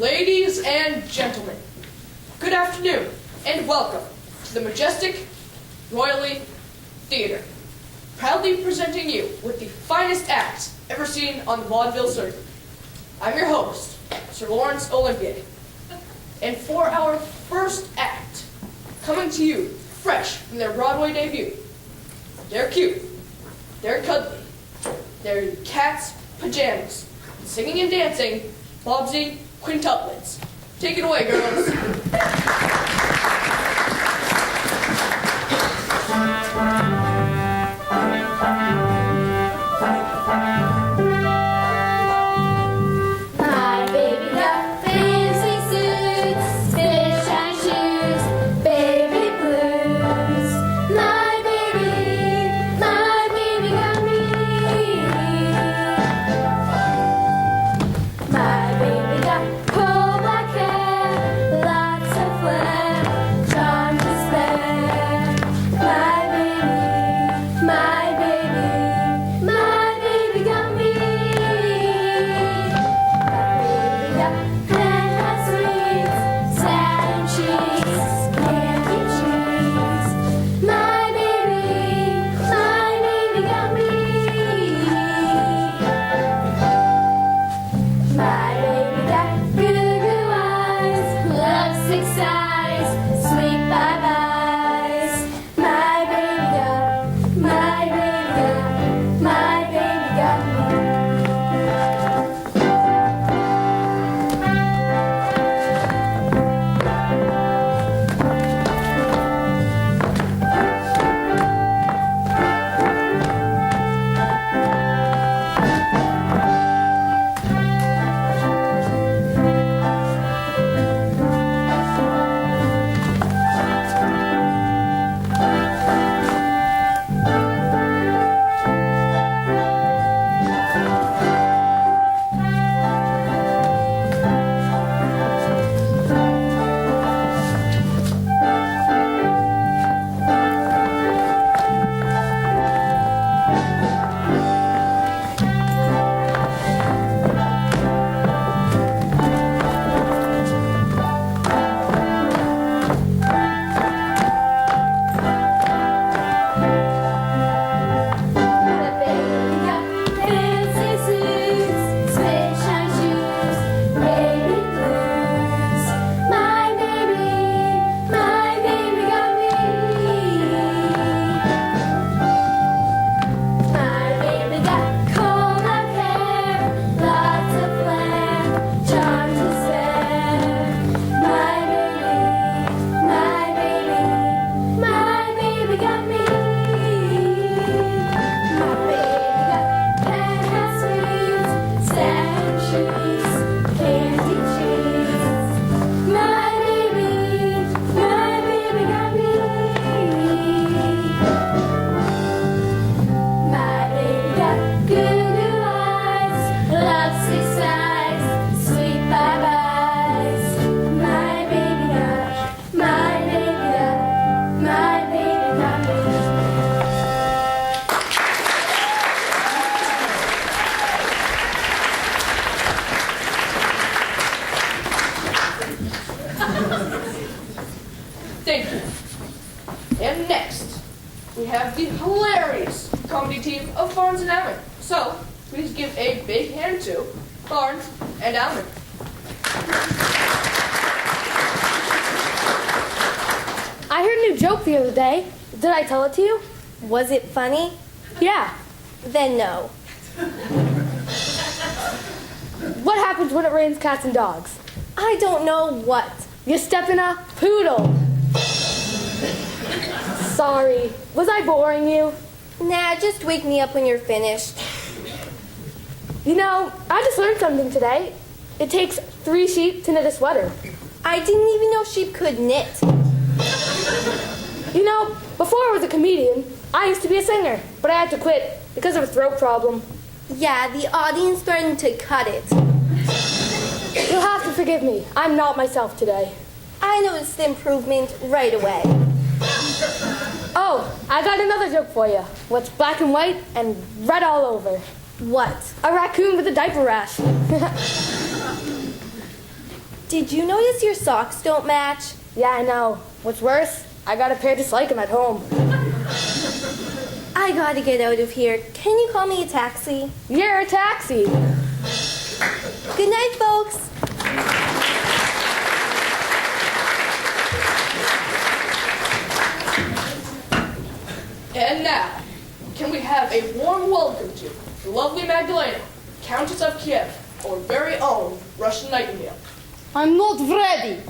Ladies and gentlemen, good afternoon and welcome to the majestic Royally Theater, proudly presenting you with the finest act ever seen on the Vaudeville circuit. I'm your host, Sir Lawrence Olympiad, and for our first act, coming to you fresh from their Broadway debut, they're cute, they're cuddly, they're in cat's pajamas, singing and dancing Bobsy Quintuplets. Take it away, girls. Thank you. And next, we have the hilarious comedy team of Barnes and Allen. So, please give a big hand to Barnes and Allen. I heard a new joke the other day. Did I tell it to you? Was it funny? Yeah. Then no. What happens when it rains cats and dogs? I don't know what. You step in a poodle. Sorry. Was I boring you? Nah, just wake me up when you're finished. You know, I just learned something today. It takes 3 sheep to knit a sweater. I didn't even know sheep could knit. You know, before I was a comedian, I used to be a singer, but I had to quit because of a throat problem. Yeah, the audience threatened to cut it. You'll have to forgive me. I'm not myself today. I noticed the improvement right away. Oh, I got another joke for you. What's black and white and red all over? What? A raccoon with a diaper rash. Did you notice your socks don't match? Yeah, I know. What's worse, I got a pair just like him at home. I gotta get out of here. Can you call me a taxi? You're a taxi. Good night, folks. And now, can we have a warm welcome to the lovely Magdalena, Countess of Kiev, our very own Russian Nightingale. I'm not ready.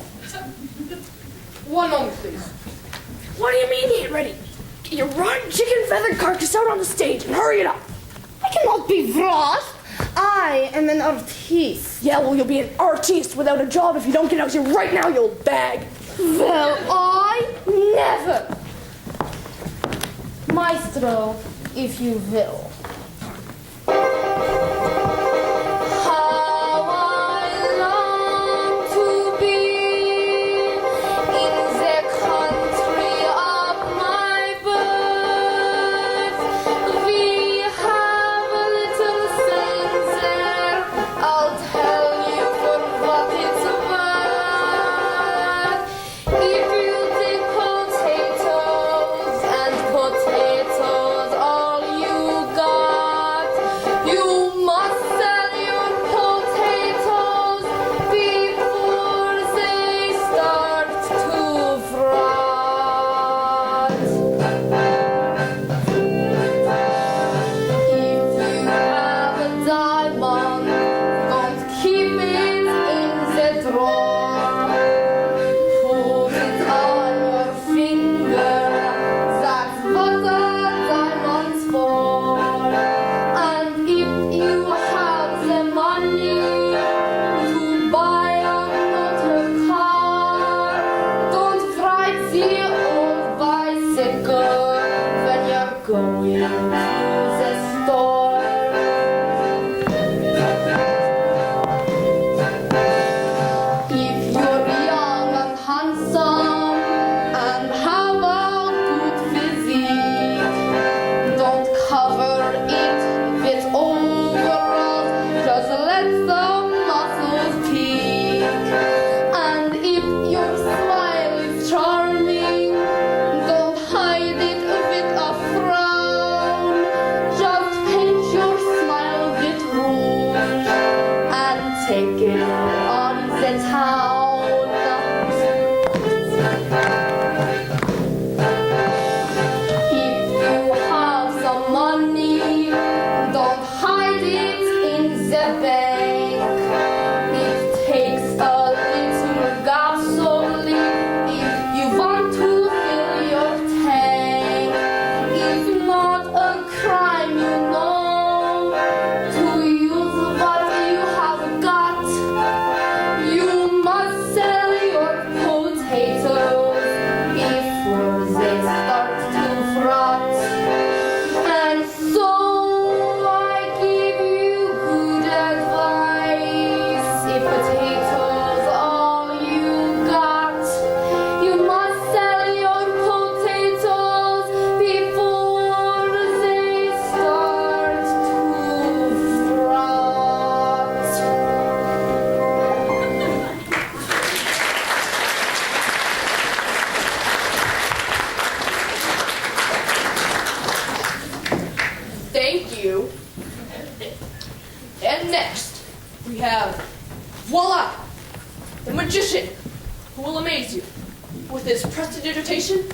One moment, please. What do you mean he ain't ready? Get your rotten chicken feathered carcass out on the stage and hurry it up. I cannot be Vrost. I am an artiste. Yeah, well, you'll be an artiste without a job if you don't get out here right now, you old bag. Well, I never. Maestro, if you will. How I long to be in the country of my birth. We have a little saying there. I'll tell you for what it's worth. If you take potatoes and potatoes all you got, you must sell your potatoes before they start to rot. If you have a diamond, don't keep it in the drawer. Put it on your finger, that's what a diamond's for. And if you have the money to buy another car, don't ride the old bicycle when you're going to the store. If you're young and handsome and have a good physique, don't cover it with overalls, just let the muscles peek. And if your smile is charming, don't hide it with a frown. Just paint your smile with rouge and take it on the town. If you have some money, don't hide it in the bank. It takes a little gasoline if you want to fill your tank. It's not a crime, you know, to use what you have got. You must sell your potatoes before they start to rot. And so I give you good advice. If potatoes all you got, you must sell your potatoes before they start to rot. Thank you. And next, we have, voila, the magician, who will amaze you with his prestidigitation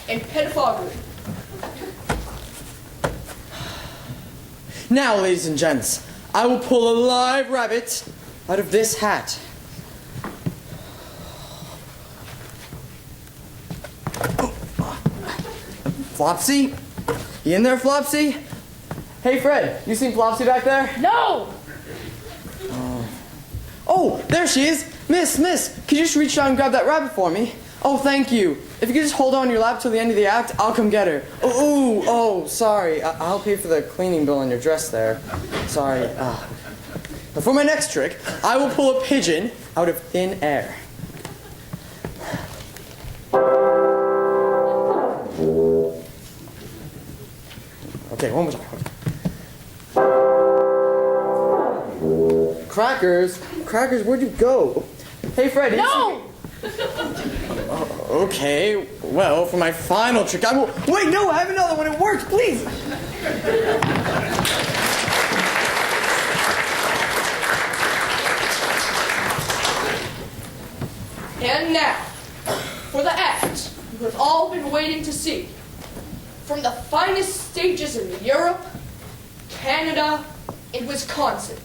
and pedophagy. Now, ladies and gents, I will pull a live rabbit out of this hat. Flopsy? You in there, Flopsy? Hey, Fred, you seen Flopsy back there? No! Oh, there she is! Miss, could you just reach down and grab that rabbit for me? Oh, thank you. If you could just hold on your lap till the end of the act, I'll come get her. Oh, sorry. I'll pay for the cleaning bill on your dress there. Sorry. But for my next trick, I will pull a pigeon out of thin air. Okay, one more time. Crackers, where'd you go? Hey, Fred. No! Okay, well, for my final trick, I will... Wait, no, I have another one. It works, please. And now, for the act you have all been waiting to see. From the finest stages in Europe, Canada, and Wisconsin,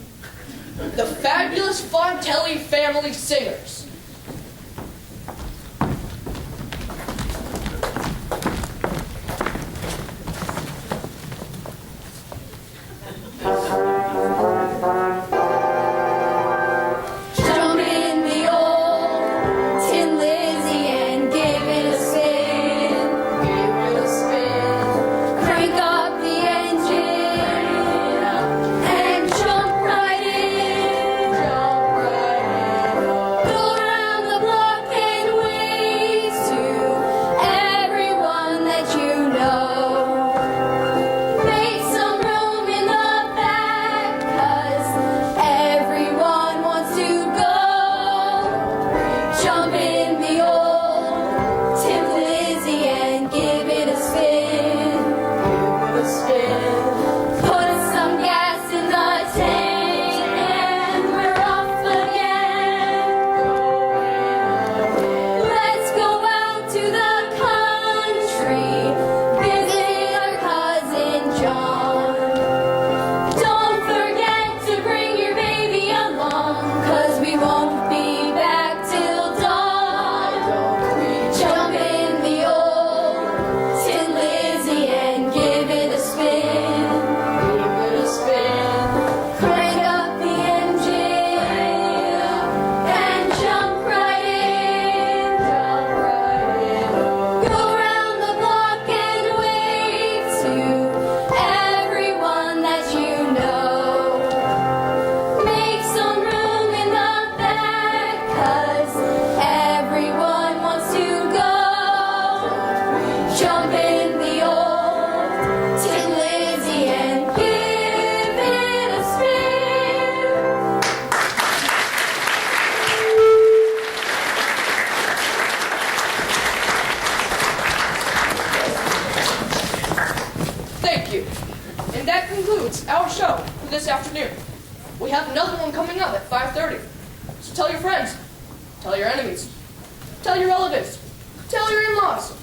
the fabulous Fontelli family singers. And that concludes our show for this afternoon. We have another one coming up at 5:30. So tell your friends, tell your enemies, tell your relatives, tell your in-laws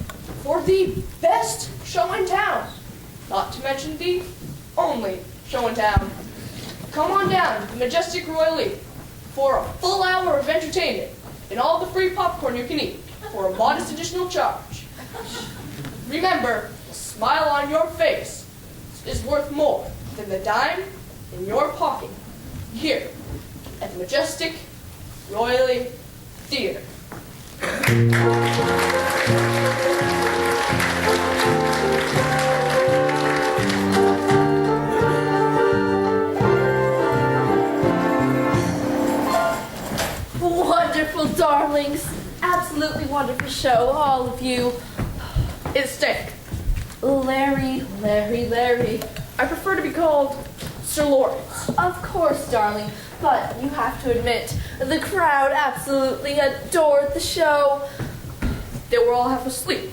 for the best show in town. Not to mention the only show in town. Come on down to the Majestic Royally for a full hour of entertainment and all the free popcorn you can eat for a modest additional charge. Remember, a smile on your face is worth more than the dime in your pocket here at the Majestic Royally Theater. Wonderful darlings. Absolutely wonderful show, all of you. It's Stank. Larry. I prefer to be called Sir Lawrence. Of course, darling. But you have to admit, the crowd absolutely adored the show. They were all half asleep.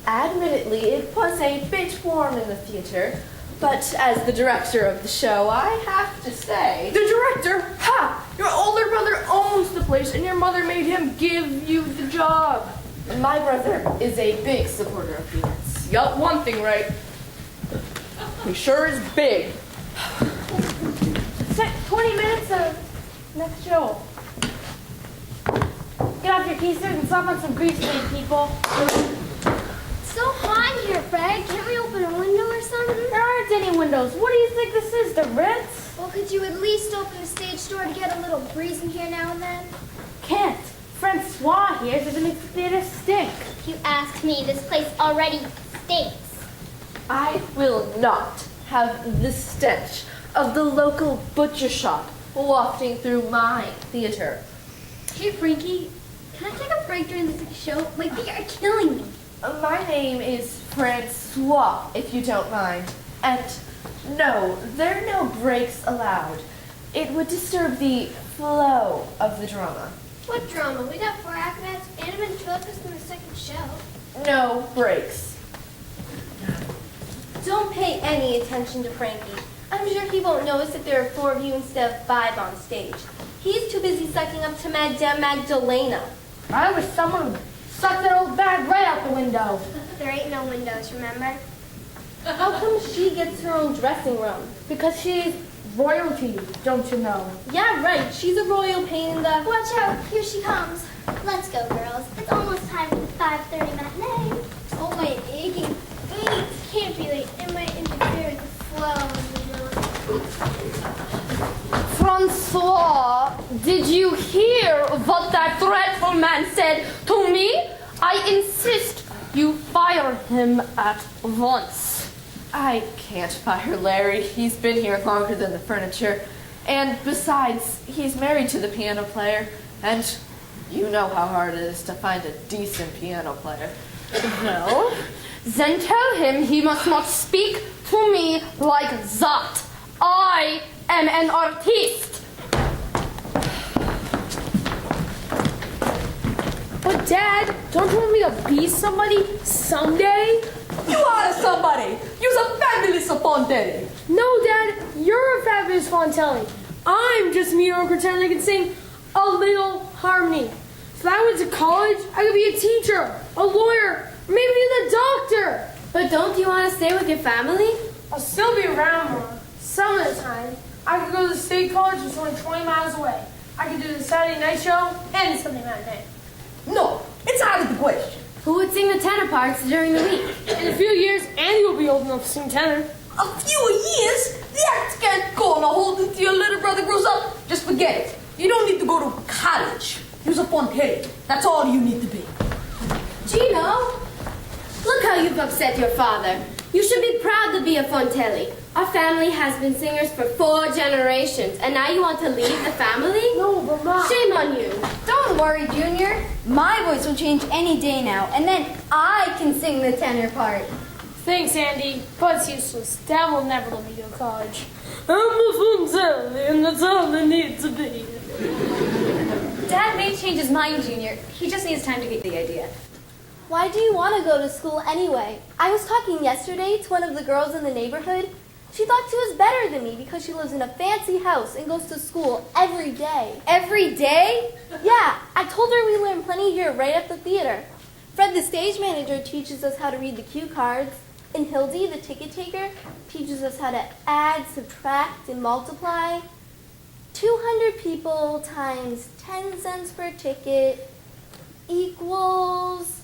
Admittedly, it was a bit warm in the theater, but as the director of the show, I have to say... The director? Ha! Your older brother owns the place and your mother made him give you the job. My brother is a big supporter of peanuts. You got one thing right. He sure is big. 20 minutes of next show. Get off your keys and stop on some grease paint, people. It's so hot here, Fred. Can't we open a window or something? There aren't any windows. What do you think this is, the Ritz? Well, could you at least open the stage door to get a little breeze in here now and then? Can't. Francois here says it makes the theater stink. You asked me. This place already stinks. I will not have the stench of the local butcher shop wafting through my theater. Hey, Frankie. Can I take a break during this show? My feet are killing me. My name is Francois, if you don't mind. And no, there are no breaks allowed. It would disturb the flow of the drama. What drama? We got 4 acrobats and a ventriloquist in the second show. No breaks. Don't pay any attention to Frankie. I'm sure he won't notice that there are 4 of you instead of 5 on stage. He's too busy sucking up to Madame Magdalena. I wish someone would suck that old bag right out the window. There ain't no windows, remember? How come she gets her own dressing room? Because she's royalty, don't you know? Yeah, right. She's a royal pain in the... Watch out, here she comes. Let's go, girls. It's almost time for the 5:30 matinee. Oh, my aching feet. Can't be late. It might interfere with the flow of the Francois, did you hear what that dreadful man said to me? I insist you fire him at once. I can't fire Larry. He's been here longer than the furniture. And besides, he's married to the piano player. And you know how hard it is to find a decent piano player. Well, then tell him he must not speak to me like that. I am an artiste. But Dad, don't you want me to be somebody someday? You are somebody. You're a fabulous Fontaine. No, Dad, you're a fabulous Fontelli. I'm just mediocre pretending I can sing a little harmony. If I went to college, I could be a teacher, a lawyer, or maybe even a doctor. But don't you want to stay with your family? I'll still be around more. Some of the time, I could go to the state college, which is only 20 miles away. I could do the Saturday night show and Sunday matinee. No, it's out of the question. Who would sing the tenor parts during the week? In a few years, Andy will be old enough to sing tenor. A few years? The act can't go on a hold until your little brother grows up. Just forget it. You don't need to go to college. You're a Fontaine. That's all you need to be. Gino, look how you've upset your father. You should be proud to be a Fontelli. Our family has been singers for 4 generations, and now you want to leave the family? No, but Mom. Shame on you. Don't worry, Junior. My voice will change any day now, and then I can sing the tenor part. Thanks, Andy, but it's useless. Dad will never let me go to college. I'm a Fontelli, and that's all I need to be. Dad may change his mind, Junior. He just needs time to get the idea. Why do you want to go to school anyway? I was talking yesterday to one of the girls in the neighborhood. She thought she was better than me because she lives in a fancy house and goes to school every day. Every day? Yeah, I told her we learn plenty here right at the theater. Fred, the stage manager, teaches us how to read the cue cards. And Hildy, the ticket taker, teaches us how to add, subtract, and multiply. 200 people times 10 cents per ticket equals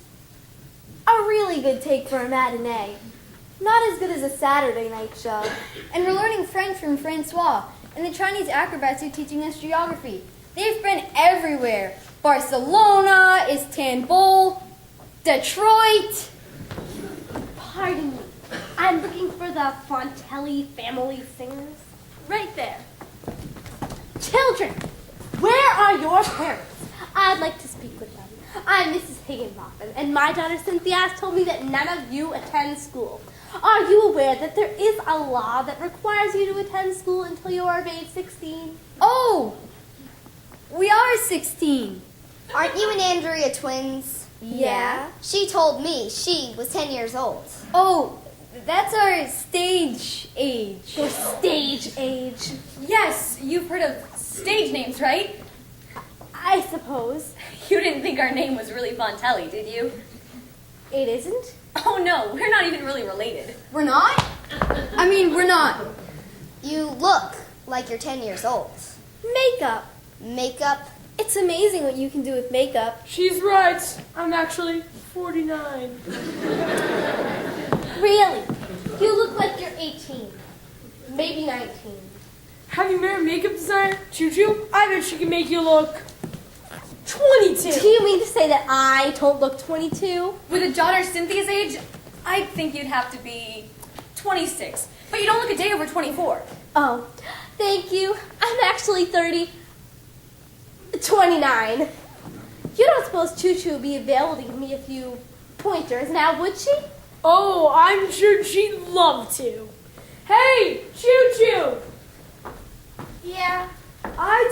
a really good take for a matinee. Not as good as a Saturday night show. And we're learning French from Francois, and the Chinese acrobats are teaching us geography. They've been everywhere. Barcelona, Istanbul, Detroit. Pardon me. I'm looking for the Fontelli family singers. Right there. Children, where are your parents? I'd like to speak with them. I'm Mrs. Higginbotham, and my daughter Cynthia has told me that none of you attend school. Are you aware that there is a law that requires you to attend school until you are of age 16? Oh, we are 16. Aren't you and Andrea twins? Yeah. She told me she was 10 years old. Oh, that's our stage age. Your stage age. Yes, you've heard of stage names, right? I suppose. You didn't think our name was really Fontelli, did you? It isn't? Oh no, we're not even really related. We're not? I mean, we're not. You look like you're 10 years old. Makeup. Makeup? It's amazing what you can do with makeup. She's right. I'm actually 49. Really? You look like you're 18. Maybe 19. Have you met a makeup designer, Choo Choo? I bet she can make you look 22. Do you mean to say that I don't look 22? With a daughter Cynthia's age, I think you'd have to be 26. But you don't look a day over 24. Oh, thank you. I'm actually 30. 29. You don't suppose Choo Choo would be available to give me a few pointers now, would she? Oh, I'm sure she'd love to. Hey, Choo Choo! Yeah. I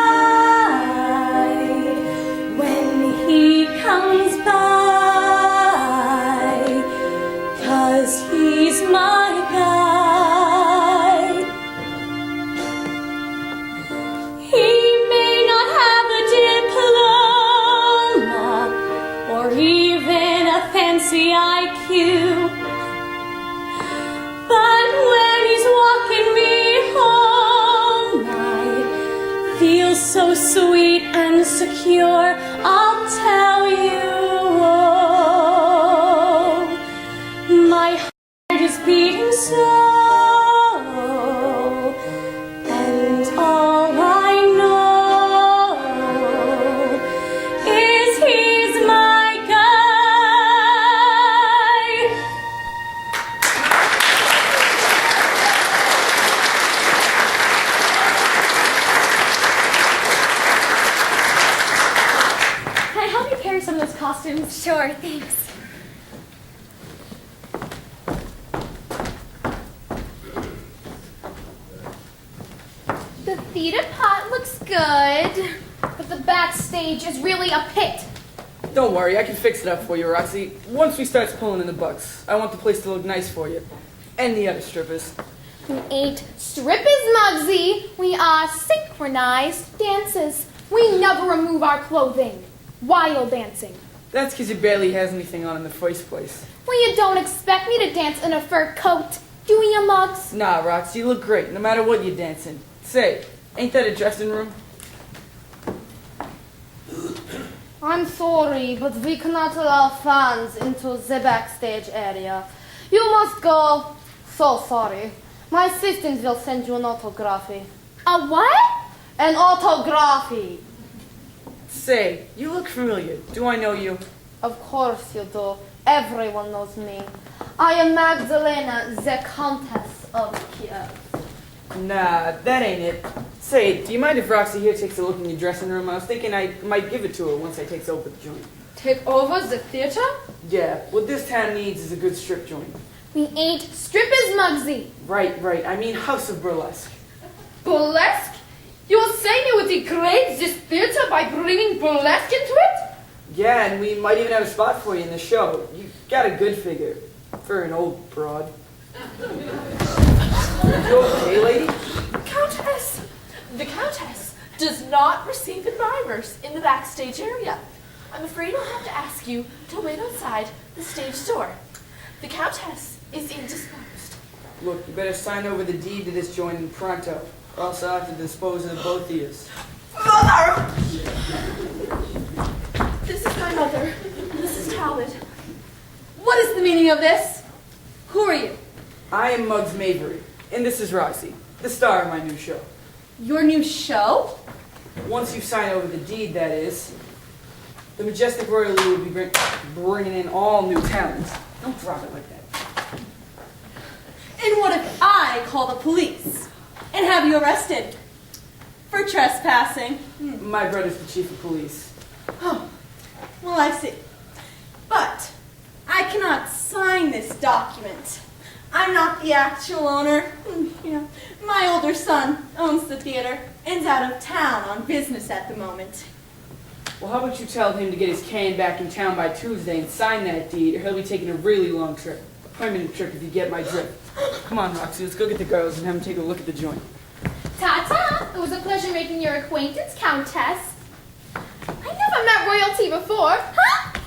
so sweet and secure, I'll tell you. My heart is beating slow, and all I know is he's my guy. Can I help you carry some of those costumes? Sure, thanks. The theater pot looks good, but the backstage is really a pit. Don't worry, I can fix it up for you, Roxy. Once we start pulling in the bucks, I want the place to look nice for you. And the other strippers. We ain't strippers, Muggsy. We are synchronized dancers. We never remove our clothing while dancing. That's because you barely has anything on in the first place. Well, you don't expect me to dance in a fur coat, do you, Muggs? Nah, Roxy, you look great, no matter what you're dancing. Say, ain't that a dressing room? I'm sorry, but we cannot allow fans into the backstage area. You must go. So sorry. My assistant will send you an autography. A what? An autography. Say, you look familiar. Do I know you? Of course you do. Everyone knows me. I am Magdalena, the Countess of Kiev. Nah, that ain't it. Say, do you mind if Roxy here takes a look in your dressing room? I was thinking I might give it to her once I takes over the joint. Take over the theater? Yeah, what this town needs is a good strip joint. We ain't strippers, Muggsy. Right. I mean House of Burlesque. Burlesque? You were saying you would degrade this theater by bringing burlesque into it? Yeah, and we might even have a spot for you in the show. You got a good figure for an old broad. You okay, lady? Countess! The Countess does not receive admirers in the backstage area. I'm afraid I'll have to ask you to wait outside the stage door. The Countess is indisposed. Look, you better sign over the deed to this joint in pronto, or else I'll have to dispose of both of you. Mother! This is my mother, Mrs. Talbot. What is the meaning of this? Who are you? I am Muggs Mabry, and this is Roxy, the star of my new show. Your new show? Once you sign over the deed, that is, the majestic royalty will be bringing in all new talent. Don't drop it like that. And what if I call the police and have you arrested for trespassing? My brother's the chief of police. Oh, well, I see. But I cannot sign this document. I'm not the actual owner. You know, my older son owns the theater and is out of town on business at the moment. Well, how about you tell him to get his can back in town by Tuesday and sign that deed, or he'll be taking a really long trip. A permanent trip, if you get my drift. Come on, Roxy, let's go get the girls and have them take a look at the joint. Ta-ta! It was a pleasure making your acquaintance, Countess. I never met royalty before. Huh?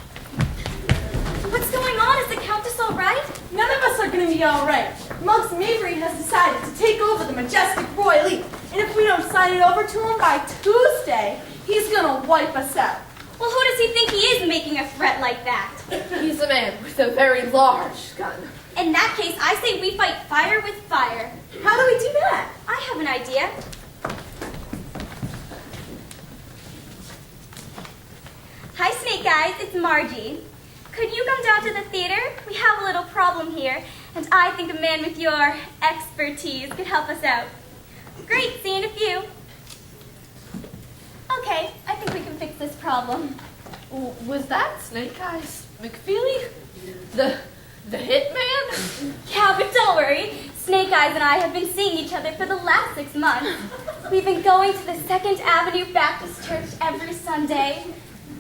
What's going on? Is the Countess all right? None of us are going to be all right. Muggs Mabry has decided to take over the majestic royally, and if we don't sign it over to him by Tuesday, he's going to wipe us out. Well, who does he think he is making a threat like that? He's a man with a very large gun. In that case, I say we fight fire with fire. How do we do that? I have an idea. Hi, Snake Eyes. It's Margie. Could you come down to the theater? We have a little problem here, and I think a man with your expertise could help us out. Great, see you in a few. Okay, I think we can fix this problem. Was that Snake Eyes McFeely? The hitman? Yeah, but don't worry. Snake Eyes and I have been seeing each other for the last 6 months. We've been going to the 2nd Avenue Baptist Church every Sunday.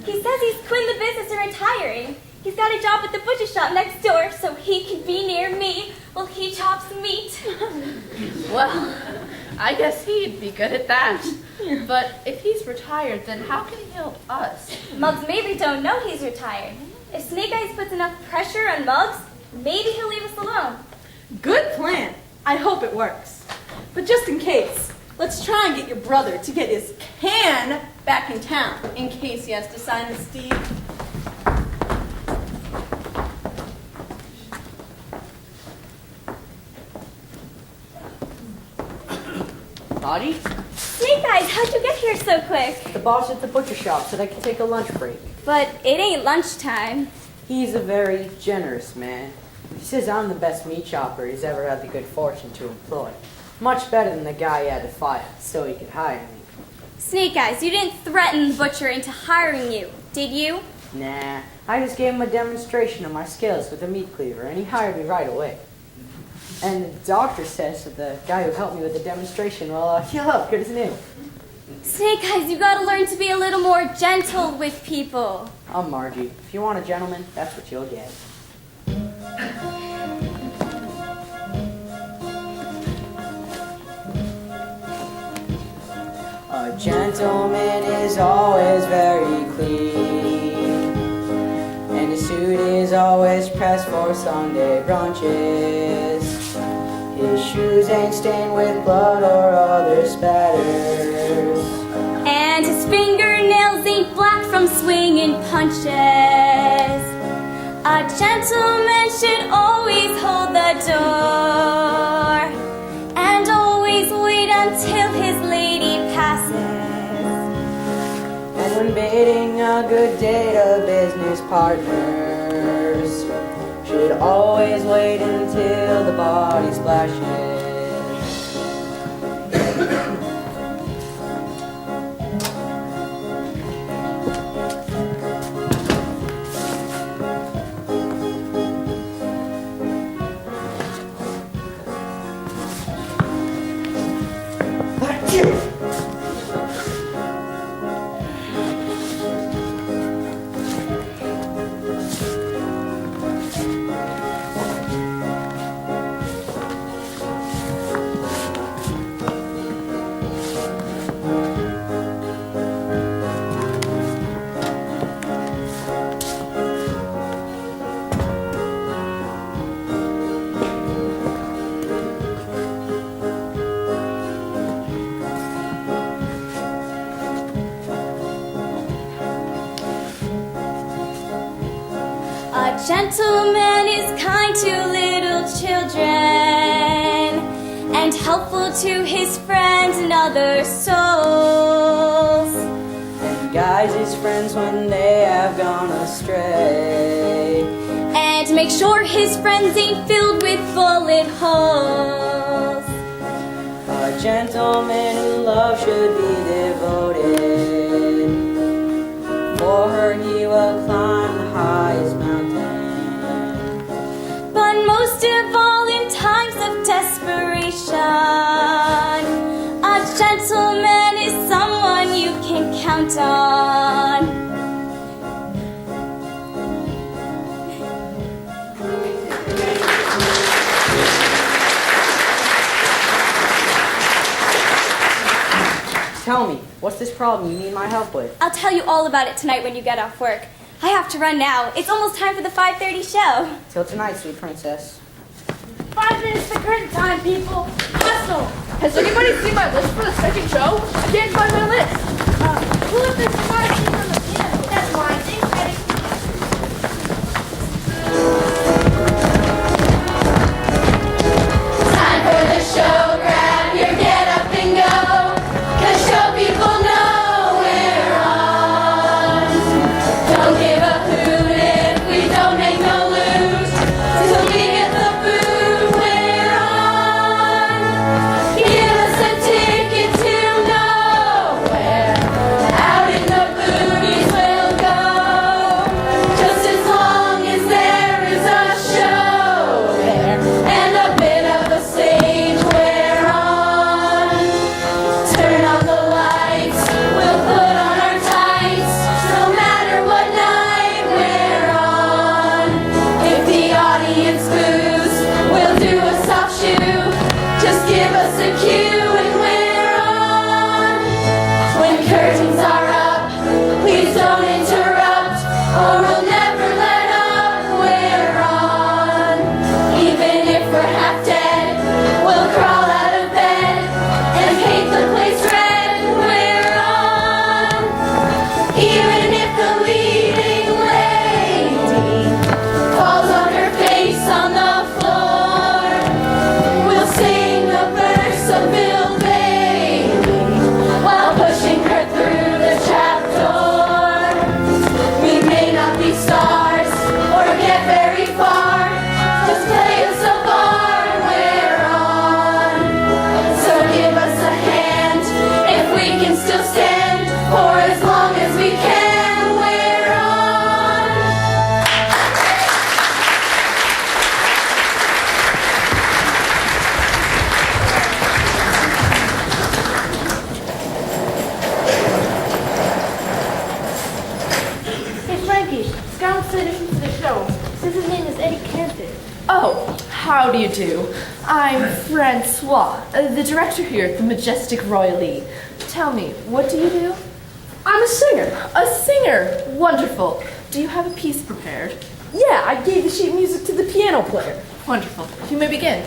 He says he's quitting the business and retiring. He's got a job at the butcher shop next door so he can be near me while he chops meat. Well, I guess he'd be good at that. But if he's retired, then how can he help us? Muggs maybe don't know he's retired. If Snake Eyes puts enough pressure on Muggs, maybe he'll leave us alone. Good plan. I hope it works. But just in case, Let's try and get your brother to get his can back in town in case he has to sign this deed. Lottie? Snake Eyes, how'd you get here so quick? The boss at the butcher shop said I could take a lunch break. But it ain't lunchtime. He's a very generous man. He says I'm the best meat chopper he's ever had the good fortune to employ. Much better than the guy he had to fire, so he could hire me. Snake Eyes, you didn't threaten the butcher into hiring you, did you? Nah, I just gave him a demonstration of my skills with a meat cleaver, and he hired me right away. And the doctor says that the guy who helped me with the demonstration will heal up good as new. Snake Eyes, you gotta learn to be a little more gentle with people. I'm Margie. If you want a gentleman, that's what you'll get. A gentleman is always very clean, and his suit is always pressed for Sunday brunches. His shoes ain't stained with blood or other spatters, and his fingernails ain't black from swinging punches. A gentleman should always hold the door and always wait until his lady passes. And when bidding a good day to business partners, should always wait until the body splashes. A gentleman is kind to little children and helpful to his friends and other souls, And guides his friends when they have gone astray, and make sure his friends ain't filled with bullet holes. A gentleman in love should be devoted, for her he will climb the highest mountain. But most of all, in times of desperation, a gentleman is someone you can count on. Tell me, what's this problem you need my help with? I'll tell you all about it tonight when you get off work. I have to run now. It's almost time for the 5:30 show. Till tonight, sweet princess. 5 minutes to curtain time, people. Hustle. Has anybody seen my list for the second show? I can't find my list. Who left their cigar keys on the piano? That's mine. Thanks, Eddie. Time for the show, grab your get up and go, 'cause show people know we're on. Don't give a hoot if we don't make no loot, till we get the food we're on. Give us a ticket to nowhere, out in the booty How do you do? I'm Francois, the director here at the Majestic Royally. Tell me, what do you do? I'm a singer. A singer? Wonderful. Do you have a piece prepared? Yeah, I gave the sheet music to the piano player. Wonderful. You may begin.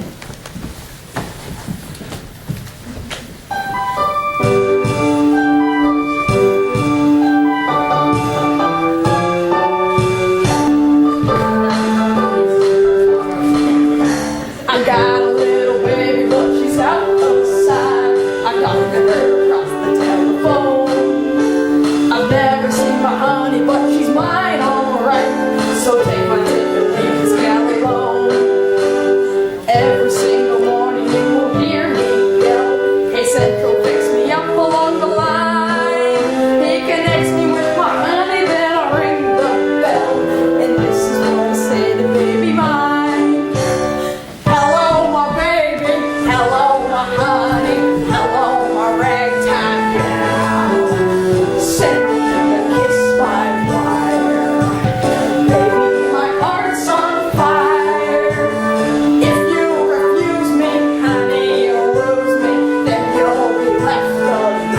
I got a little baby, but she's out outside. I talked to her across the telephone. I've never seen my honey, but she's mine, alright. So take my tip and leave this gal alone. Every single morning you will hear me yell, "Hey Central, fix me up along the line." He connects me with my honey, then I'll ring the bell. And this is what I say to baby mine. Hello, my baby. Hello, my honey. Hello, my ragtime gal. Send me a kiss by wire. Baby, my heart's on fire. If you refuse me, honey, you'll lose me. Then you'll be left alone.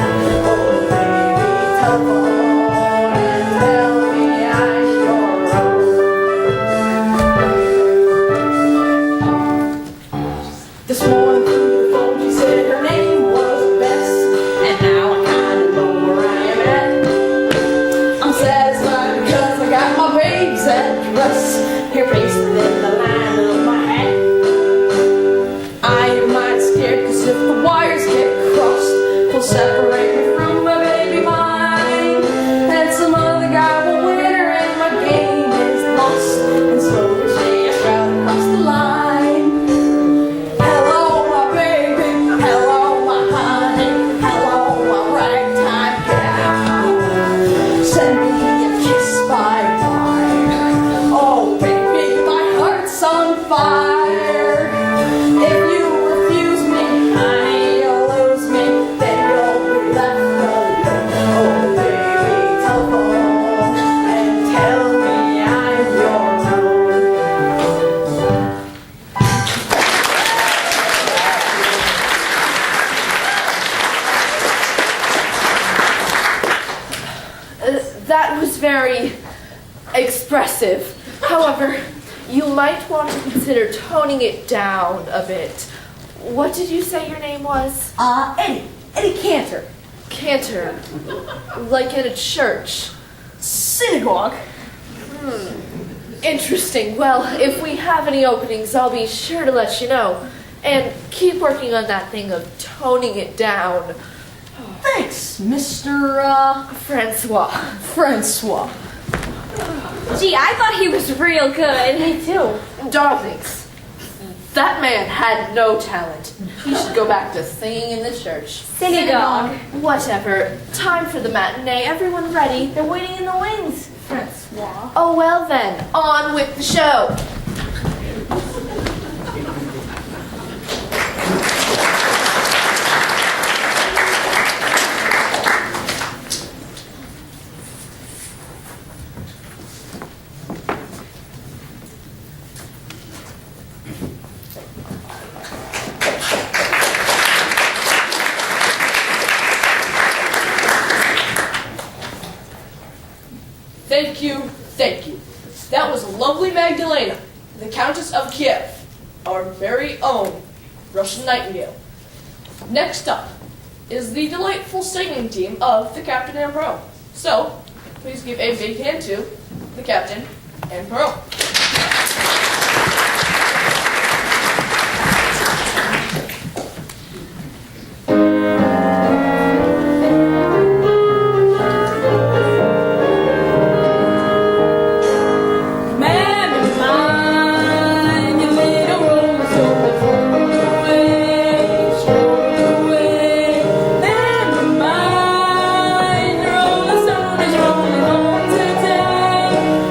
Oh, baby, telephone and tell me I'm your own. This morning through the phone she said her name was Bess, and now I kinda know where I am at. I'm satisfied because I got my baby's address here pasted in the line of my hat. I am mighty scared cause if the wires get crossed, they'll separate me from my baby mine. And some other guy will win her and my game is lost. And slowly she shall cross the line. Hello, my baby. Hello, my honey. Hello, my ragtime gal. Send me a kiss by wire. Oh, baby, my heart's on fire. If you refuse me, honey, you'll lose me. Then you'll be left alone. Oh, baby, telephone and tell me I'm your own. That was very expressive. However, you might want to consider toning it down a bit. What did you say your name was? Eddie Cantor. Cantor. Like in a church. Synagogue. Interesting. Well, if we have any openings, I'll be sure to let you know. And keep working on that thing of toning it down. Thanks, Mr. Francois. Francois. Gee, I thought he was real good. Me too. Darlings, that man had no talent. He should go back to singing in the church. Synagogue. Whatever. Time for the matinee. Everyone ready? They're waiting in the wings. Francois. Oh, well then. On with the show. Thank you, thank you. That was lovely Magdalena, the Countess of Kiev, our very own Russian Nightingale. Next up is the delightful singing team of the Captain and Pearl. So, please give a big hand to the Captain and Pearl.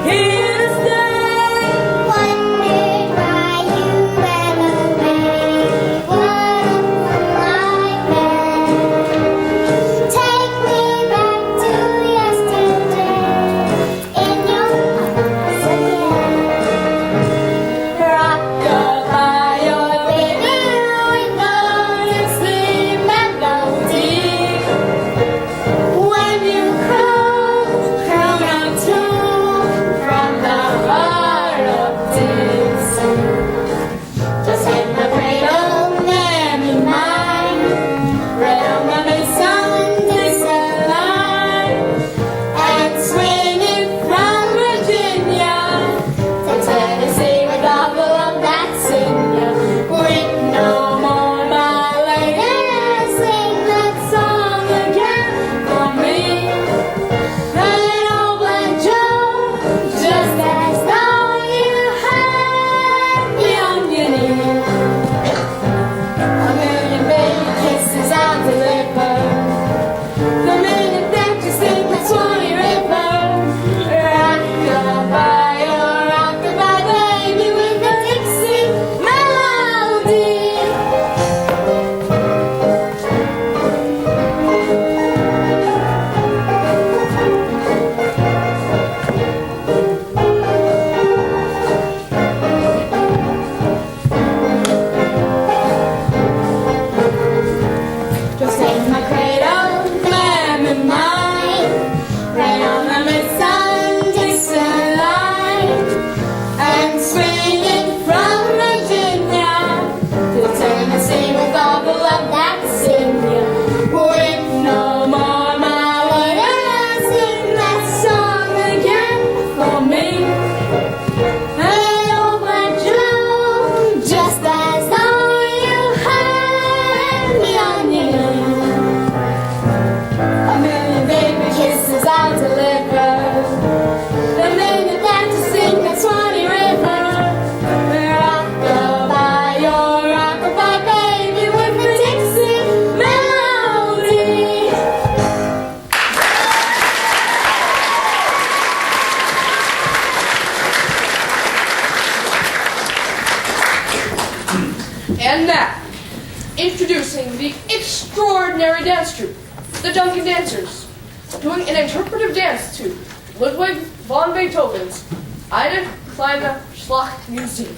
Here to stay. deliver. The minute that you sing the Swanee River, rock-a-bye, oh rock-a-bye, baby, with a Dixie melody. Just take my cradle, lamb in mine, right on the Mid-Sun-Dixon line. I'm swinging from Virginia to Tennessee with all the love that's in you. With no more Molly, sing that song again for me. An old black drum, just as though you had me on you. A million baby kisses I'll deliver. The minute that you sing that Swanee River, rock-a-bye, oh rock-a-bye, baby, with the Dixie melody. And now, introducing the extraordinary dance troupe, the Duncan Dancers, doing an interpretive dance to Ludwig von Beethoven's Eine kleine Schlachtmusik.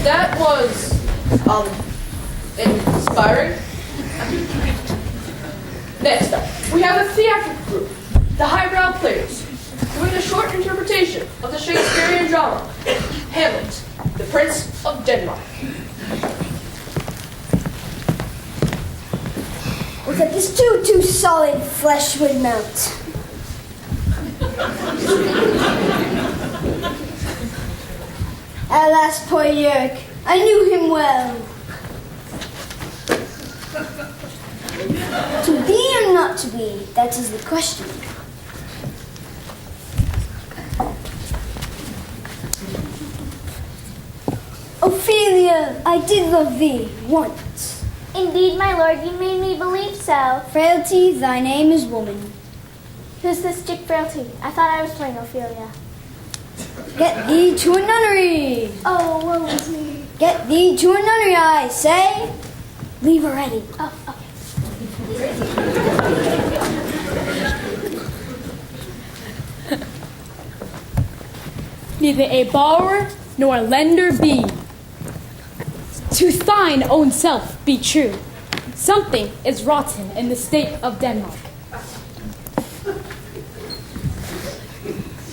That was inspiring. Next up, we have a theatrical group, the Highbrow Players, doing a short interpretation of the Shakespearean drama, Hamlet, the Prince of Denmark. Was that this too solid flesh would melt? Alas, poor Yerk, I knew him well. To be or not to be, that is the question. Ophelia, I I did love thee once. Indeed, my lord, you made me believe so. Frailty, thy name is woman. Who's this chick Frailty? I thought I was playing Ophelia. Get thee to a nunnery. Oh, woe is me. Get thee to a nunnery, I say. Leave already. Oh, okay. Neither a borrower nor a lender be. To thine own self be true. Something is rotten in the state of Denmark.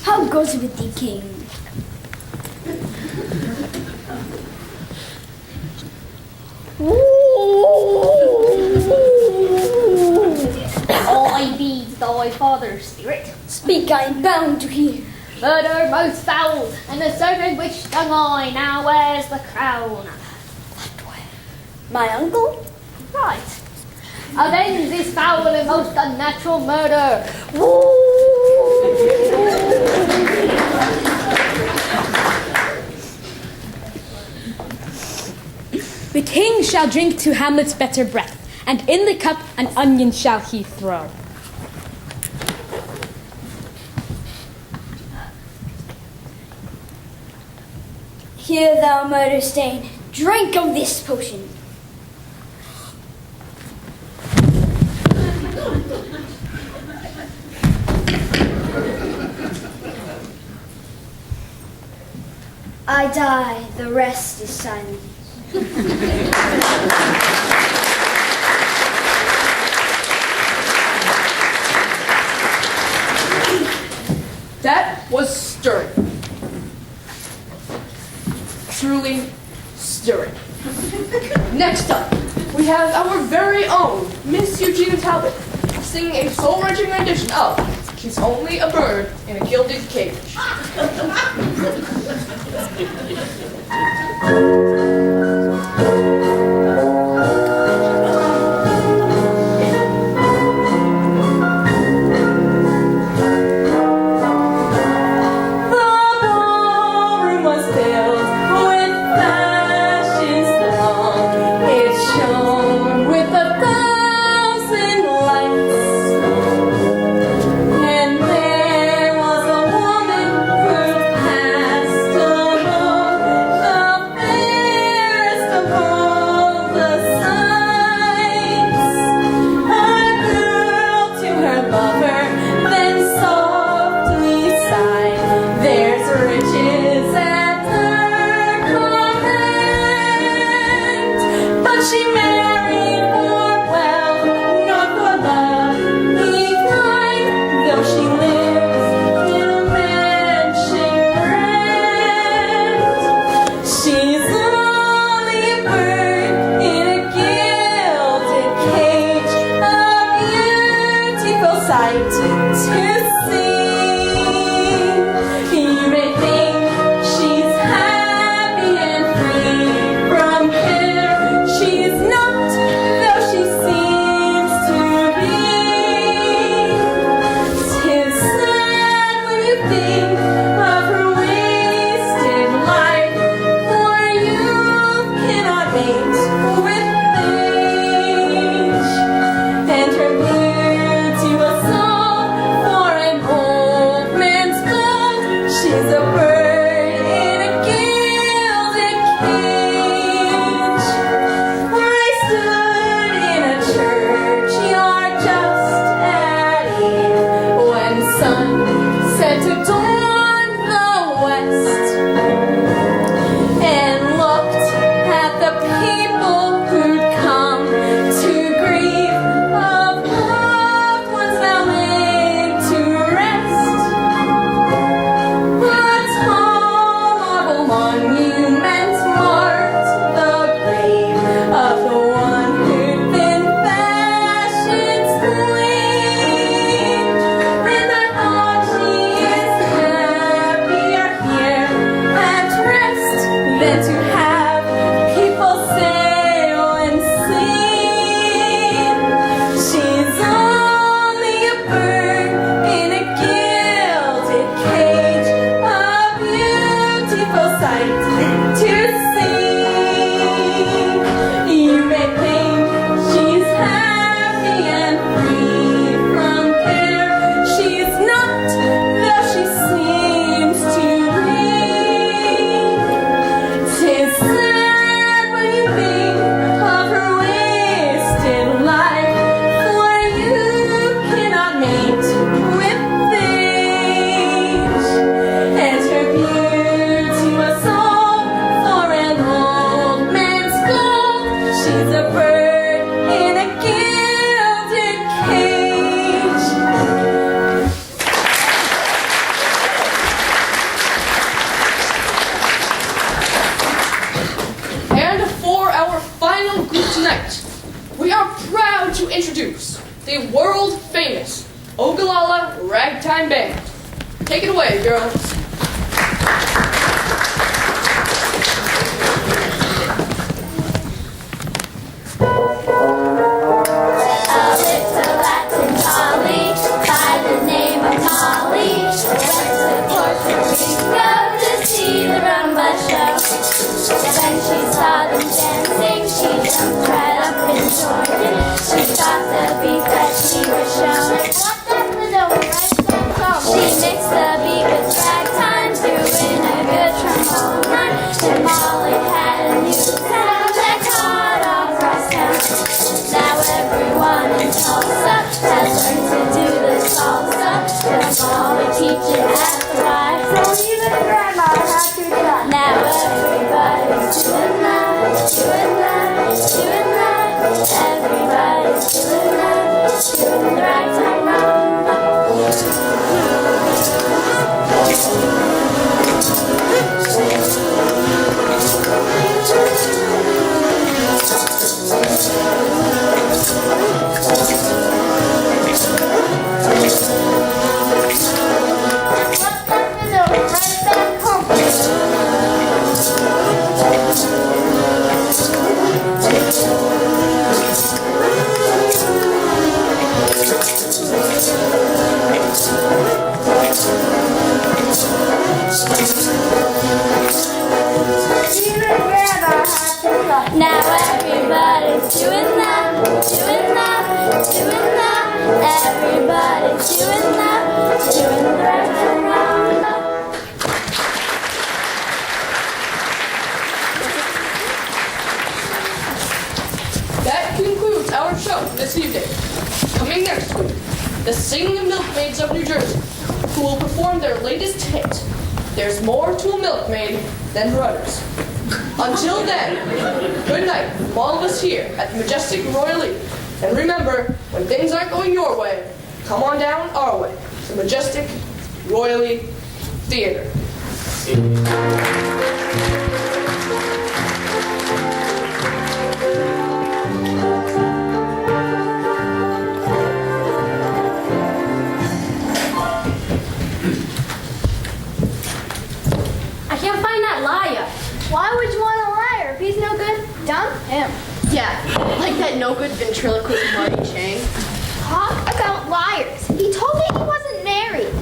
How goes it with thee, king? I be thy father's spirit. Speak, I am bound to hear. Murder most foul, and the serpent which stung I now wears the crown. My uncle? Right. Avenge this foul and most unnatural murder. The king shall drink to Hamlet's better breath, and in the cup an onion shall he throw. Here, thou murder stain, drink of this potion. I die, the rest is silent. That was stirring. Truly stirring. Next up, we have our very own Miss Eugenia Talbot singing a soul-wrenching rendition of She's Only a Bird in a Gilded Cage. tonight, we are proud to introduce the world-famous Ogallala Ragtime Band. Take it away, girls. Then she saw them dancing, she jumped right up and joined in. She got the beat that she was showing. What that little right there called? She mixed the beat with ragtime, doing a good trombone run. And Molly had a new sound that caught all across town. Now everyone in Tulsa has learned to do the salsa. Cause Molly teaches at the live. So even Grandma had to try. Now everybody's doing that, doing that, doing that. Everybody's doing that, doing the ragtime Now everybody's doing that, doing that, doing that. Everybody's doing that, doing the ragtime round. That concludes our show this evening. Coming next week, the Singing Milkmaids of New Jersey, who will perform their latest hit, There's More to a Milkmaid Than Her Udders. Until then, good night from all of us here at the Majestic Royal Lee. And remember, when things aren't going your way, come on down our way, the Majestic Royal Lee Theater. I can't find that liar. Why would you want a liar? If he's no good, dump him. Yeah, like that no good ventriloquist Marty Chang. Talk about liars. He told me he wasn't married.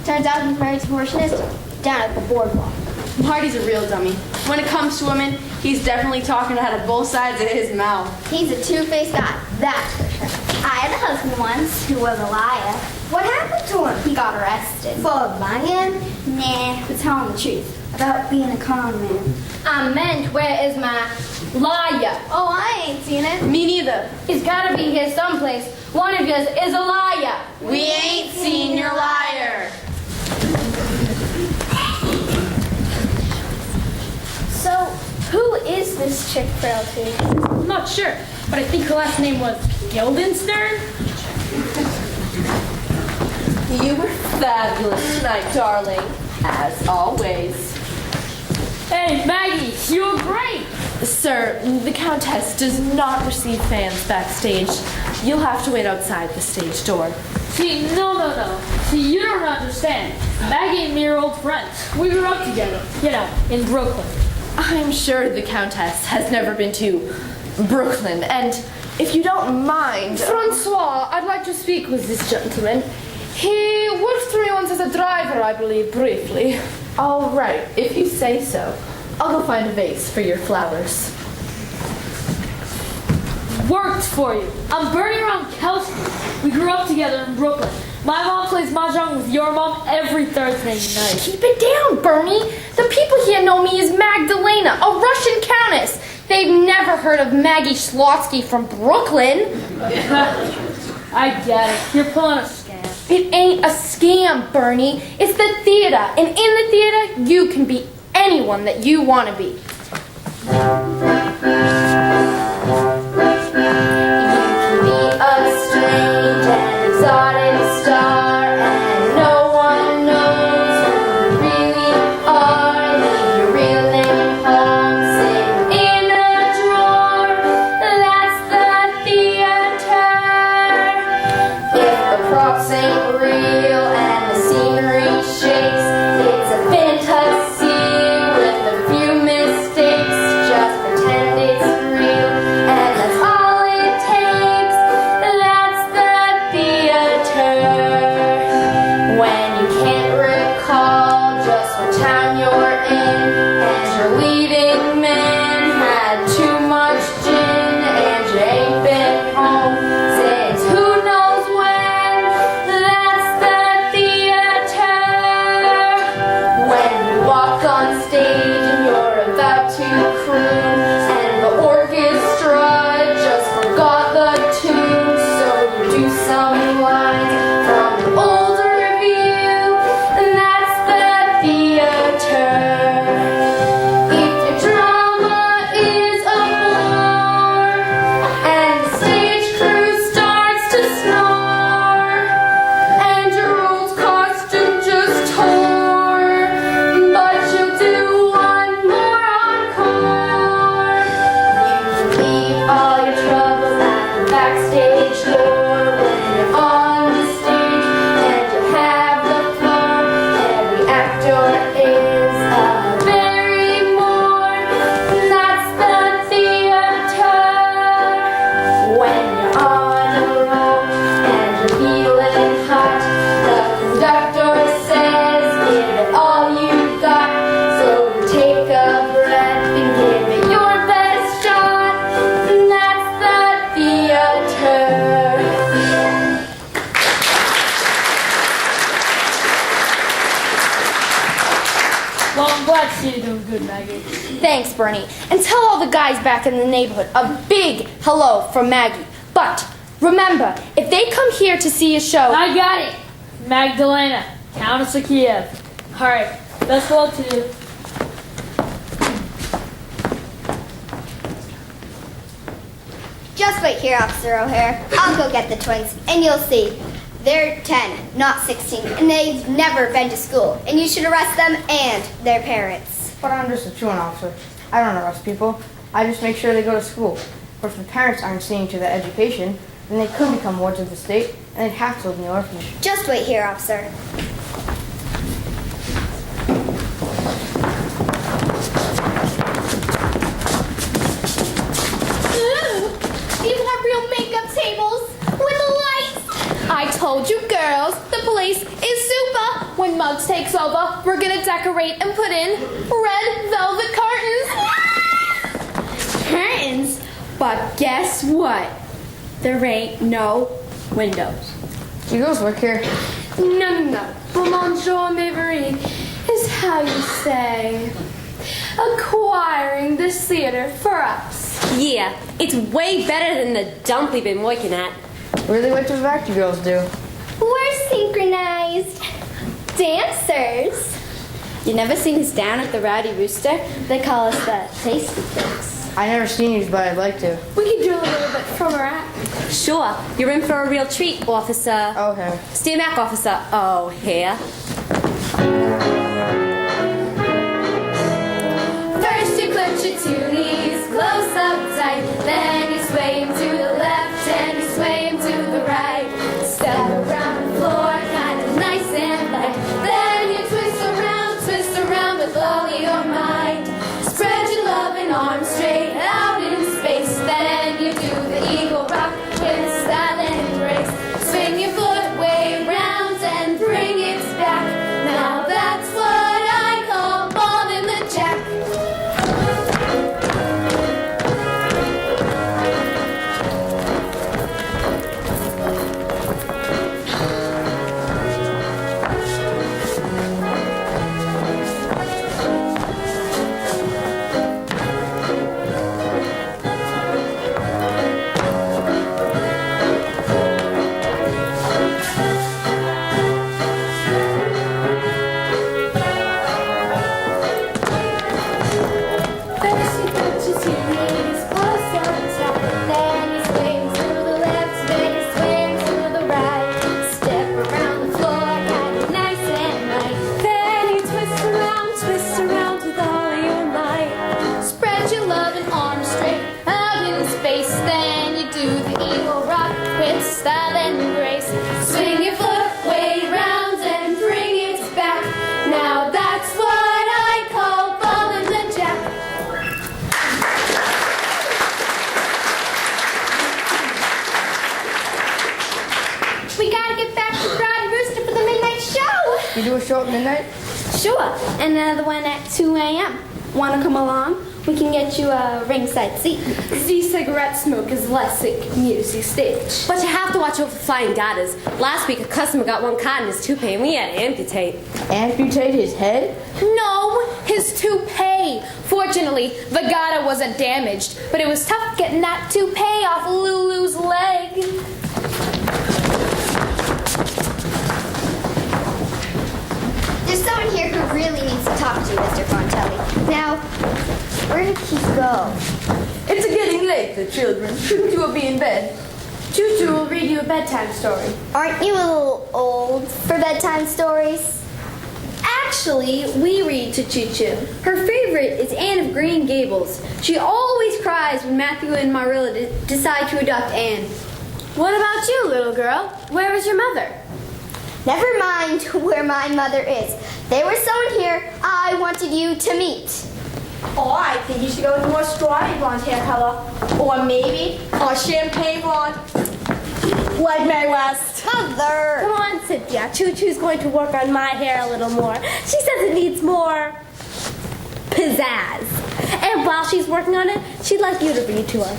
Turns out he's married to a abortionist down at the boardwalk. Marty's a real dummy. When it comes to women, he's definitely talking out of both sides of his mouth. He's a two-faced guy, that's for sure. I had a husband once who was a liar. What happened to him? He got arrested. For lying? Nah, for telling the truth. About being a con man. I meant, where is my liar? Oh, I ain't seen it. Me neither. He's gotta be here someplace. One of yours is a liar. We ain't seen your liar. So, who is this chick frailty? I'm not sure, but I think her last name was Guildenstern. You were fabulous tonight, darling, as always. Hey, Maggie, you were great. Sir, the Countess does not receive fans backstage. You'll have to wait outside the stage door. See, no. See, you don't understand. Maggie and me are old friends. We grew up together, in Brooklyn. I'm sure the Countess has never been to Brooklyn, and if you don't mind... Francois, I'd like to speak with this gentleman. He worked for me once as a driver, I believe, briefly. All right, if you say so. I'll go find a vase for your flowers. Worked for you. I'm Bernie around Kelsey. We grew up together in Brooklyn. My mom plays mahjong with your mom every Thursday night. Keep it down, Bernie. The people here know me as Magdalena, a Russian countess. They've never heard of Maggie Schlotsky from Brooklyn. I get it. You're pulling a scam. It ain't a scam, Bernie. It's the theater. And in the theater, you can be anyone that you want to be. That's I see you doing good, Maggie. Thanks, Bernie. And tell all the guys back in the neighborhood a big hello from Maggie. But remember, if they come here to see a show... I got it. Magdalena, Countess of Kiev. All right, best of luck to you. Just wait here, Officer O'Hare. I'll go get the twins, and you'll see. They're 10, not 16, and they've never been to school. And you should arrest them and their parents. But I'm just a truant officer. I don't arrest people. I just make sure they go to school. But if the parents aren't seeing to their education, then they could become wards of the state, and they'd have to live in the orphanage. Just wait here, officer. These are real makeup tables with lights. I told you girls, the place is super. When Muggs takes over, we're gonna decorate and put in red velvet curtains. Curtains? But guess what? There ain't no windows. You girls work here? No. But Monsieur Mavery is how you say, acquiring this theater for us. Yeah, it's way better than the dump we've been working at. Really, what do vacuum girls do? We're synchronized dancers. You never seen us down at the Rowdy Rooster? They call us the Tasty Cooks. I never seen you, but I'd like to. We can do a little bit from our act. Sure, you're in for a real treat, Officer. Okay. Steer back, Officer. Oh, here. First you clutch your two knees close up tight, then you sway him to the left and you sway him to the right. Step around the floor, kind of nice and light. Then you twist around with all your might. Spread your loving arms straight out in space. Then you do the eagle rock with style and grace. Swing your foot way round and bring it back. Now that's what I call ball in the jack. Style and grace. Swing your foot way round and bring it back. Now that's what I call ball in the jack. We gotta get back to Rowdy Rooster for the midnight show. You do a show at midnight? Sure, and another one at 2 a.m. Wanna come along? We can get you a ringside seat. The cigarette smoke is less sick music stage. But you have to watch out for flying garters. Last week, a customer got one caught in his toupee and we had to amputate. Amputate his head? No, his toupee. Fortunately, the garter wasn't damaged, but it was tough getting that toupee off Lulu's leg. There's someone here who really needs to talk to you, Mr. Fontelli. Now, where did he go? It's getting late, the children. Shouldn't you be in bed? Choo-choo will read you a bedtime story. Aren't you a little old for bedtime stories? Actually, we read to Choo-choo. Her favorite is Anne of Green Gables. She always cries when Matthew and Marilla decide to adopt Anne. What about you, little girl? Where is your mother? Never mind where my mother is. There was someone here I wanted you to meet. Oh, I think you should go with more strawberry blonde hair color. Or maybe a champagne blonde. Like Mae West. Mother! Come on, Cynthia. Choo-choo's going to work on my hair a little more. She says it needs more pizzazz. And while she's working on it, she'd like you to read to her.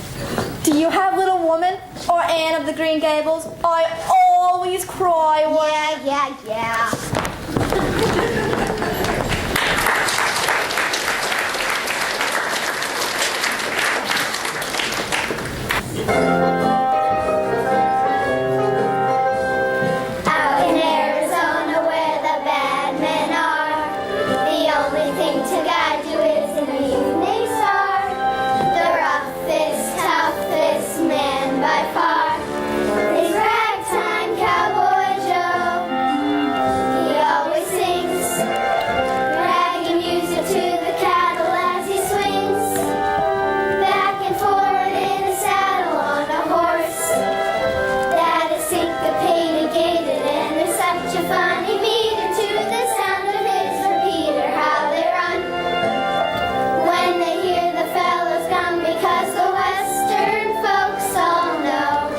Do you have Little Woman or Anne of the Green Gables? I always cry when... Yeah. Out in Arizona where the bad men are, the only thing to guide you is an evening star. The roughest, toughest man by far is ragtime cowboy Joe. He always sings raggy music to the cattle as he swings back and forward in a saddle on a horse that is syncopated, gaited, and there's such a funny meter to the sound of his repeater. How they run when they hear the fellows come, because the western folks all know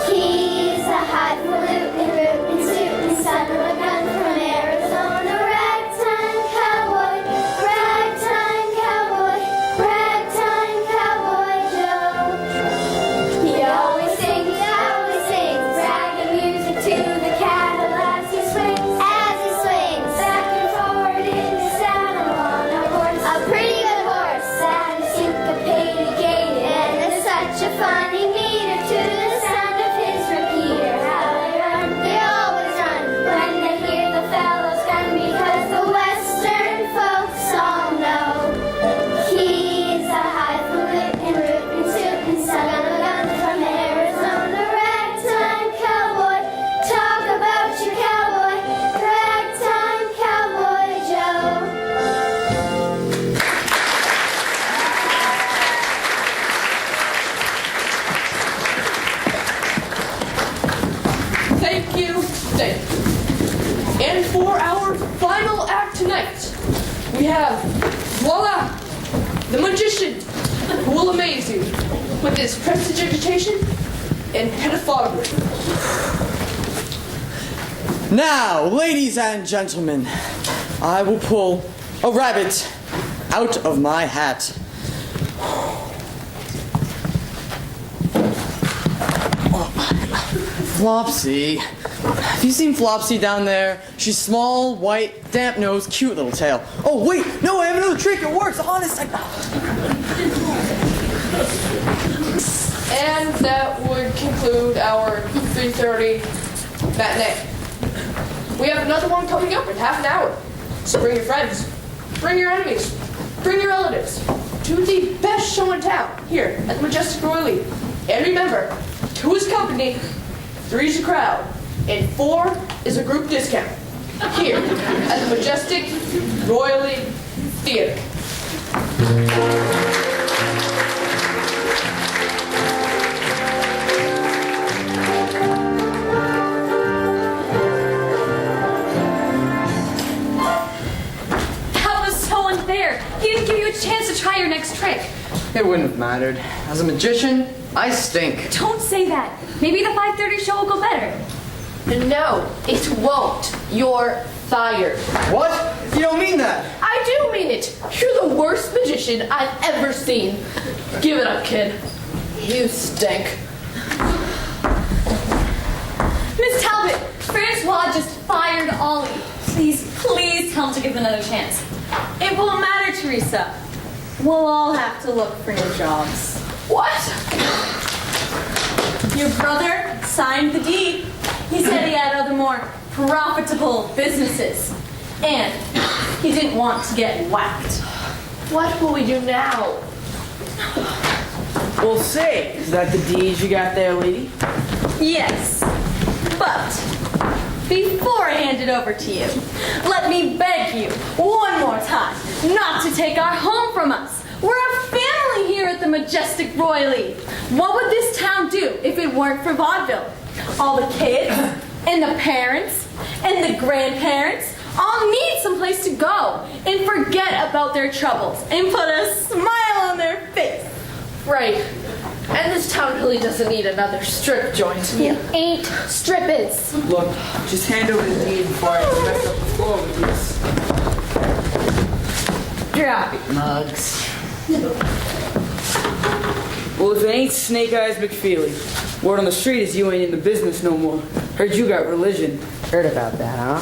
he's a highfalutin, rootin', suitin' son of a gun from Arizona. Ragtime cowboy, ragtime cowboy, ragtime cowboy Joe. He always sings ragged music to the cattle as he swings back and forward in the saddle on a horse, a pretty good horse that is syncopated, gaited, and there's such a funny meter to the sound of his repeater. How they always run when they hear the fellows come, because the western folks all know he's a highfalutin, rootin', suitin', son of a gun from Arizona. Ragtime cowboy, talk about your cowboy, ragtime cowboy Joe. Thank you, thank you. And for our final act tonight, we have, voila, the magician who will amaze you with his prestige education and pedophotography. Now, ladies and gentlemen, I will pull a rabbit out of my hat. Flopsy. Have you seen Flopsy down there? She's small, white, damp nose, cute little tail. Oh, wait, no, I have another trick. It works, honest. And that would conclude our 3:30 matinee. We have another one coming up in half an hour. So bring your friends, bring your enemies, bring your relatives to the best show in town here at the Majestic Royal. And remember, 2 is company, 3 is a crowd, and 4 is a group discount here at the Majestic Royal Theater. That was so unfair. He didn't give you a chance to try your next trick. It wouldn't have mattered. As a magician, I stink. Don't say that. Maybe the 5:30 show will go better. No, it won't. You're fired. What? You don't mean that. I do mean it. You're the worst magician I've ever seen. Give it up, kid. You stink. Miss Talbot, Francois just fired Ollie. Please, please tell him to give him another chance. It won't matter, Teresa. We'll all have to look for new jobs. What? Your brother signed the deed. He said he had other more profitable businesses. And he didn't want to get whacked. What will we do now? We'll see. Is that the deed you got there, lady? Yes. But before I hand it over to you, let me beg you one more time not to take our home from us. We're a family here at the Majestic Royal. What would this town do if it weren't for Vaudeville? All the kids and the parents and the grandparents all need someplace to go and forget about their troubles and put a smile on their face. Right. And this town really doesn't need another strip joint. You ain't strippers. Look, just hand over the deed before I mess up the floor with this. Drop it, Mugs. Well, if it ain't Snake Eyes McFeely, word on the street is you ain't in the business no more. Heard you got religion. Heard about that, huh?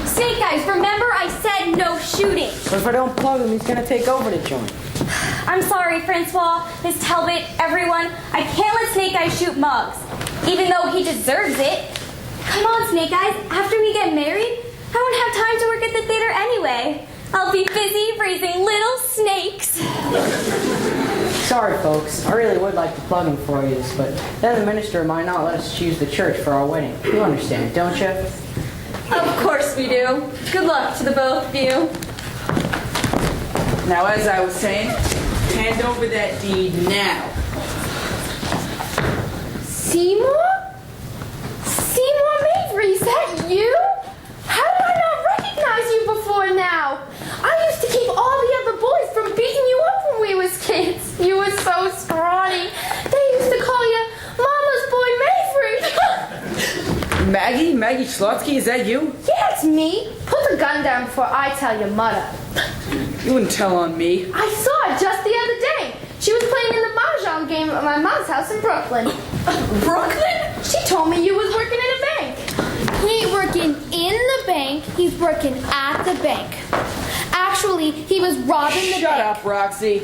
Snake Eyes, remember I said no shooting. But if I don't plug him, he's gonna take over the joint. I I'm sorry, Francois, Miss Talbot, everyone. I can't let Snake Eyes shoot Muggs, even though he deserves it. Come on, Snake Eyes. After we get married, I won't have time to work at the theater anyway. I'll be busy raising little snakes. Sorry, folks. I really would like to plug in for you, but then the minister might not let us choose the church for our wedding. You understand, don't you? Of course we do. Good luck to the both of you. Now, as I was saying, hand over that deed now. Seymour? Seymour Mavry, is that you? How did I not recognize you before now? I used to keep all the other boys from beating you up when we was kids. You were so scrawny. They used to call you Mama's Boy Mavry. Maggie Schlotsky, is that you? Yeah, it's me. Put the gun down before I tell your mother. You wouldn't tell on me. I saw her just the other day. She was playing in the mahjong game at my mom's house in Brooklyn. Brooklyn? She told me you was working in a bank. He ain't working in the bank, he's working at the bank. Actually, he was robbing the Shut bank. up, Roxy.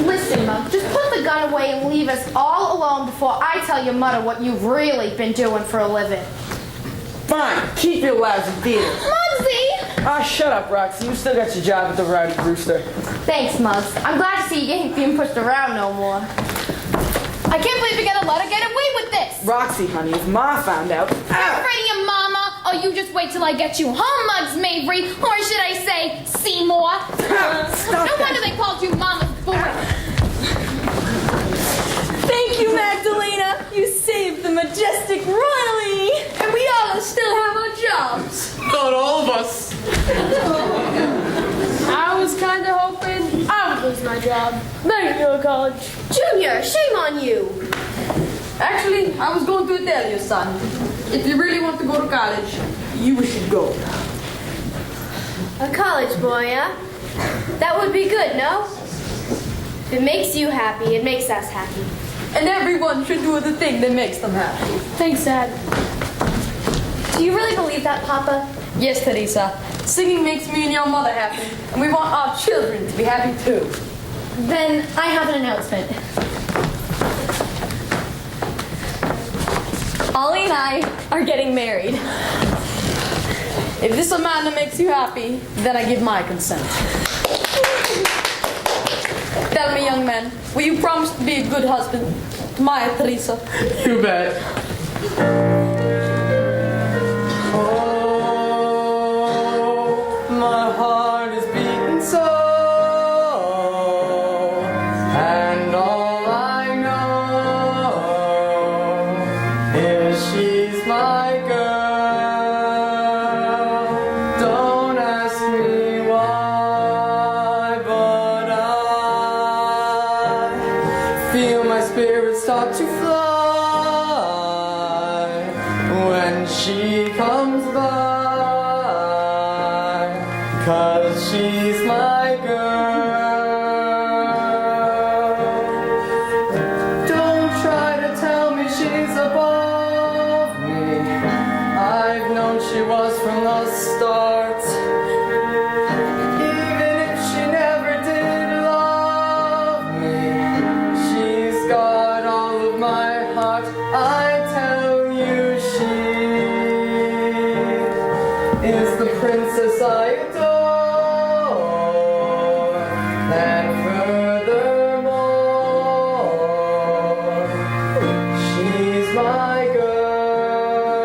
Listen, Mom, just put the gun away and leave us all alone before I tell your mother what you've really been doing for a living. Fine, keep your lousy theater. Muggsy! Ah, shut up, Roxy. You still got your job at the Rowdy Rooster. Thanks, Muggs. I'm glad to see you ain't being pushed around no more. I can't believe you're gonna let her get away with this! Roxy, honey, if Ma found out... You're afraid of your mama? Oh, you just wait till I get you home, Muggs Mavry, or should I say, Seymour? Stop No wonder they called you Mama's boy. Thank you, Magdalena. You saved the majestic royally. And we all still have our jobs. Not all of us. I was kind of hoping I would lose my job. Then you go to college. Junior, shame on you. Actually, I was going to tell you, son. If you really want to go to college, you should go. A college boy, huh? That would be good, no? If it makes you happy, it makes us happy. And everyone should do the thing that makes them happy. Thanks, Dad. Do you really believe that, Papa? Yes, Teresa. Singing makes me and your mother happy, and we want our children to be happy too. Then I have an announcement. Ollie and I are getting married. If this Amanda makes you happy, then I give my consent. Tell me, young man, will you promise to be a good husband to my Teresa? You bet. Oh, my heart is beating so, and all I know is she's my girl. Don't ask me why, but I feel my spirit start to fly when she comes by, 'cause she's my girl. Don't try to tell me she's above me. I've known she was from the start. Even if she never did love me, she's got all of my heart. I tell you, she is the princess I adore. And furthermore, she's my girl.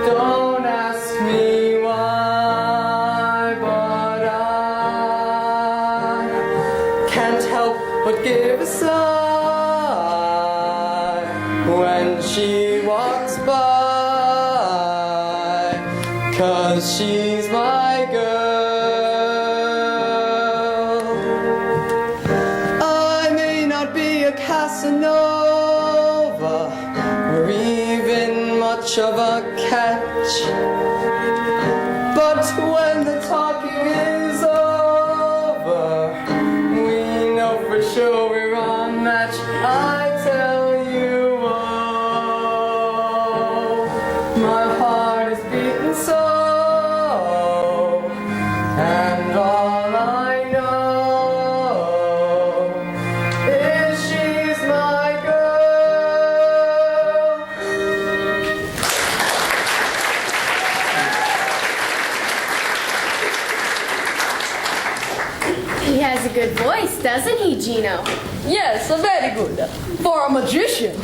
Don't ask me why, but I can't help but give a sigh when she walks by, 'cause she's my girl. I may not be a Casanova or even much of a catch, but when the talking is over, we know for sure we're on match. I tell you, oh, my heart is beating so, and all I know you know. Yes, very good. For a magician.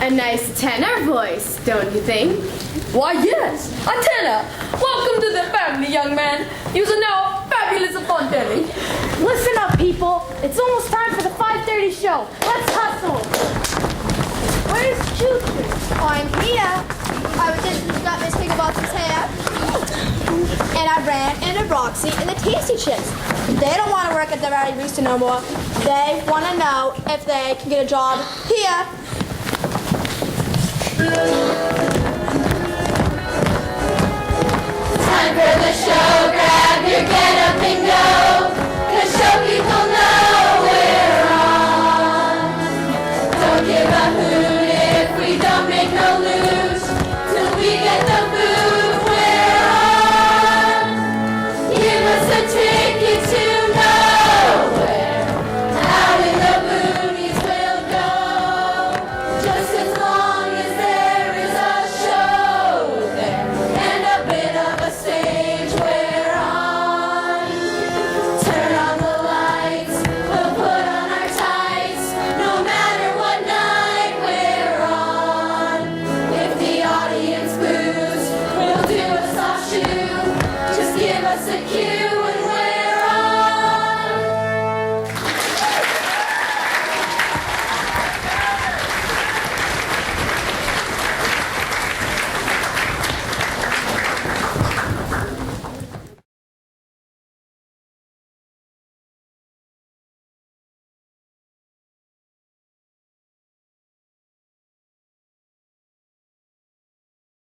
A nice tenor voice, don't you think? Why, yes, a tenor. Welcome to the family, young man. You are now fabulous Fontelli. Listen up, people. It's almost time for the 5:30 show. Let's hustle. Where's Choo-Choo? I'm here. I just got Miss Higginbottom's hair. And I ran into Roxy and the Tasty Chicks. They don't want to work at the Rowdy Rooster no more. They want to know if they can get a job here. Time for the show.